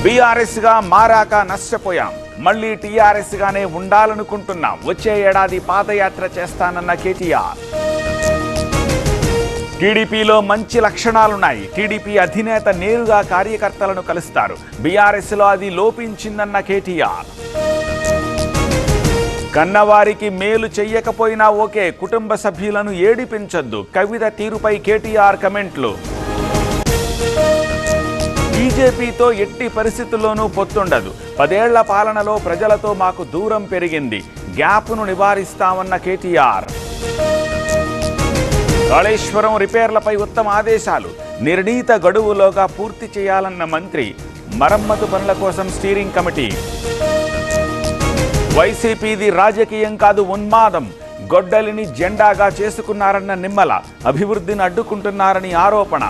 బీఆర్ఎస్గా మారాక నష్టపోయాం, మళ్లీ టీఆర్ఎస్గానే ఉండాలనుకుంటున్నాం, వచ్చే ఏడాది పాదయాత్ర చేస్తానన్న కేటీఆర్. టీడీపీలో మంచి లక్షణాలున్నాయి, టీడీపీ అధినేత నేరుగా కార్యకర్తలను కలుస్తారు, బీఆర్ఎస్లో అది లోపించిందన్న కేటీఆర్. కన్నవారికి మేలు చెయ్యకపోయినా ఓకే, కుటుంబ సభ్యులను ఏడిపించొద్దు, కవిత తీరుపై కేటీఆర్ కమెంట్లు. బీజేపీతో ఎట్టి పరిస్థితుల్లోనూ పొత్తుండదు, 10 ఏళ్ల పాలనలో ప్రజలతో మాకు దూరం పెరిగింది, గ్యాప్ను నివారిస్తామన్న కేటీఆర్. కాళేశ్వరం రిపేర్లపై ఉత్తమ ఆదేశాలు, నిర్ణీత గడువులోగా పూర్తి చేయాలన్న మంత్రి, మరమ్మతు పనుల కోసం స్టీరింగ్ కమిటీ. వైసీపీది రాజకీయం కాదు ఉన్మాదం, గొడ్డలిని జెండాగా చేసుకున్నారన్న నిమ్మల, అభివృద్ధిని అడ్డుకుంటున్నారని ఆరోపణ.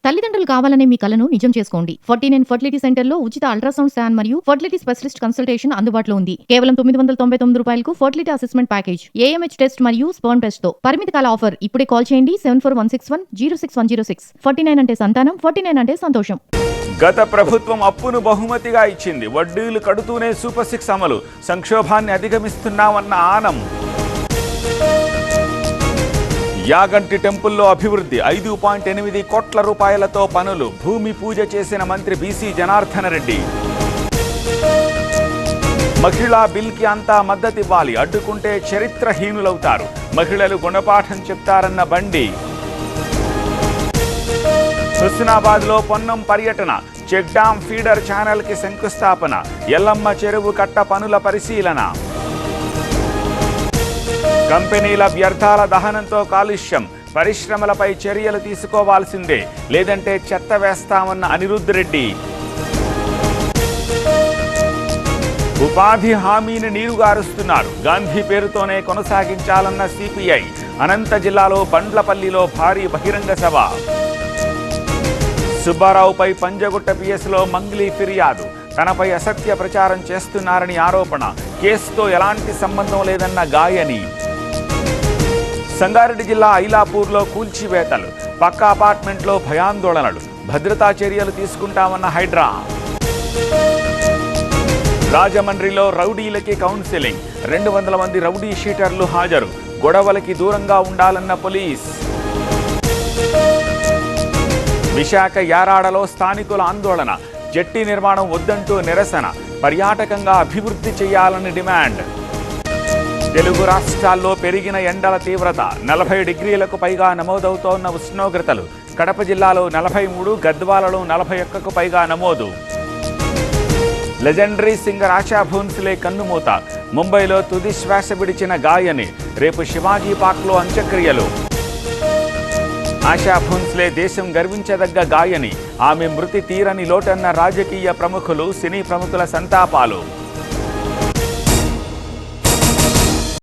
తల్లిదండ్రులు కావాలనే మీ కలను నిజం చేసుకోండి. 49 ఫర్టిలిటీ సెంటర్ లో ఉచిత అల్ట్రాసౌండ్ స్కాన్ మరియు ఫర్టిలిటీ స్పెషలిస్ట్ కన్సల్టేషన్ అందుబాటులో ఉంది. కేవలం 999 రూపాయలకు fertility assessment package, AMH test మరియు స్పర్మ్ టెస్ట్ తో. పరిమిత కాల ఆఫర్. ఇప్పుడే కాల్ చేయండి 7416106106. 49 అంటే సంతానం, 49 అంటే సంతోషం. గత ప్రభుత్వం అప్పును బహుమతిగా ఇచ్చింది, వడ్డీలు కడుతూనే సూపర్ 6 అమలు, సంక్షోభాన్ని అధిగమిస్తున్నామన్న ఆనం. యాగంటి టెంపుల్లో అభివృద్ధి, 5.8 కోట్ల రూపాయలతో పనులు, భూమి పూజ చేసిన మంత్రి బీసీ జనార్దన రెడ్డి. మహిళా బిల్కి అంతా మద్దతివ్వాలి, అడ్డుకుంటే చరిత్రహీనులవుతారు, మహిళలు గుణపాఠం చెప్తారన్న బండి. హుస్నాబాద్లో పొన్నం పర్యటన, చెక్ డ్యాం ఫీడర్ ఛానల్కి శంకుస్థాపన, ఎల్లమ్మ చెరువు కట్ట పనుల పరిశీలన. కంపెనీల వ్యర్థాల దహనంతో కాలుష్యం, పరిశ్రమలపై చర్యలు తీసుకోవాల్సిందే, లేదంటే చెత్త వేస్తామన్న అనిరుద్ధ్ రెడ్డి. ఉపాధి హామీని నీరుగారుస్తున్నారు, గాంధీ పేరుతోనే కొనసాగించాలన్న సిపిఐ. అనంత జిల్లాలో బండ్లపల్లిలో భారీ బహిరంగ సభ. సుబ్బారావుపై పంజగుట్ట పిఎస్లో మంగ్లీ ఫిర్యాదు, తనపై అసత్య ప్రచారం చేస్తున్నారని ఆరోపణ, కేసుతో ఎలాంటి సంబంధం లేదన్న గాయని. సంగారెడ్డి జిల్లా ఐలాపూర్లో కూల్చివేతలు, పక్క అపార్ట్మెంట్లో భయాందోళనలు, భద్రతా చర్యలు తీసుకుంటామన్న హైడ్రా. రాజమండ్రిలో రౌడీలకి కౌన్సిలింగ్, 200 మంది రౌడీ షీటర్లు హాజరు, గొడవలకి దూరంగా ఉండాలన్న పోలీస్. విశాఖ యారాడలో స్థానికుల ఆందోళన, జట్టి నిర్మాణం వద్దంటూ నిరసన, పర్యాటకంగా అభివృద్ధి చేయాలని డిమాండ్. తెలుగు రాష్ట్రాల్లో పెరిగిన ఎండల తీవ్రత, 40 డిగ్రీలకు పైగా నమోదవుతోన్న ఉష్ణోగ్రతలు, కడప జిల్లాలో 43, గద్వాలలో 41కు పైగా నమోదు. లెజెండరీ సింగర్ ఆశా భోన్స్లే కన్నుమూత, ముంబైలో తుది శ్వాస విడిచిన గాయని, రేపు శివాజీ పార్క్లో అంత్యక్రియలు. ఆశా భోన్స్లే దేశం గర్వించదగ్గ గాయని, ఆమె మృతి తీరని లోటన్న రాజకీయ ప్రముఖులు, సినీ ప్రముఖుల సంతాపాలు.